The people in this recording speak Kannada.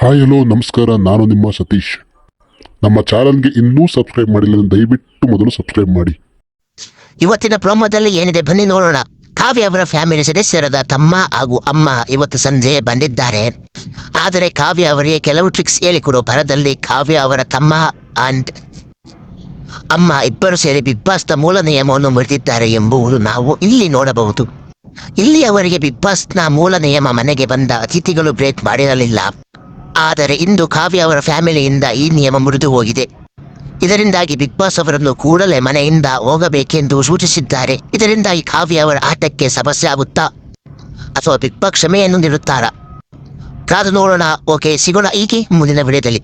ಹಾಯ್ ಹಲೋ ನಮಸ್ಕಾರ, ನಾನು ನಿಮ್ಮ ಸತೀಶ್. ನಮ್ಮ ಚಾನಲ್ಗೆ ಇನ್ನೂ ಸಬ್ಸ್ಕ್ರೈಬ್ ಮಾಡಿಲ್ಲ, ದಯವಿಟ್ಟು ಮೊದಲು ಸಬ್ಸ್ಕ್ರೈಬ್ ಮಾಡಿ. ಇವತ್ತಿನ ಪ್ರೋಮೋದಲ್ಲಿ ಏನಿದೆ ಬನ್ನಿ ನೋಡೋಣ. ಕಾವ್ಯ ಅವರ ಫ್ಯಾಮಿಲಿ ಸದಸ್ಯರಾದ ತಮ್ಮ ಹಾಗೂ ಅಮ್ಮ ಇವತ್ತು ಸಂಜೆ ಬಂದಿದ್ದಾರೆ. ಆದರೆ ಕಾವ್ಯ ಅವರಿಗೆ ಕೆಲವು ಟ್ರಿಕ್ಸ್ ಹೇಳಿಕೊಡೋ ಭರದಲ್ಲಿ ಕಾವ್ಯ ಅವರ ತಮ್ಮ ಅಂಡ್ ಅಮ್ಮ ಇಬ್ಬರು ಸೇರಿ ಬಿಗ್ ಬಾಸ್ನ ಮೂಲ ನಿಯಮವನ್ನು ಮುರಿದಿದ್ದಾರೆ ಎಂಬುದು ನಾವು ಇಲ್ಲಿ ನೋಡಬಹುದು. ಇಲ್ಲಿ ಅವರಿಗೆ ಬಿಗ್ ಬಾಸ್ನ ಮೂಲ ನಿಯಮ ಮನೆಗೆ ಬಂದ ಅತಿಥಿಗಳು ಬ್ರೇಕ್ ಮಾಡಿರಲಿಲ್ಲ. ಆದರೆ ಇಂದು ಕಾವ್ಯ ಅವರ ಫ್ಯಾಮಿಲಿಯಿಂದ ಈ ನಿಯಮ ಮುರಿದು ಹೋಗಿದೆ. ಇದರಿಂದಾಗಿ ಬಿಗ್ ಬಾಸ್ ಅವರನ್ನು ಕೂಡಲೇ ಮನೆಯಿಂದ ಹೋಗಬೇಕೆಂದು ಸೂಚಿಸಿದ್ದಾರೆ. ಇದರಿಂದಾಗಿ ಕಾವ್ಯ ಅವರ ಆಟಕ್ಕೆ ಸಮಸ್ಯೆ ಆಗುತ್ತಾ ಅಥವಾ ಬಿಗ್ ಬಾಸ್ ಕ್ಷಮೆಯನ್ನು ನೀಡುತ್ತಾರಾ? ಕಾದು ನೋಡೋಣ. ಓಕೆ, ಸಿಗೋಣ ಈಕೆ ಮುಂದಿನ ವಿಡಿಯೋದಲ್ಲಿ.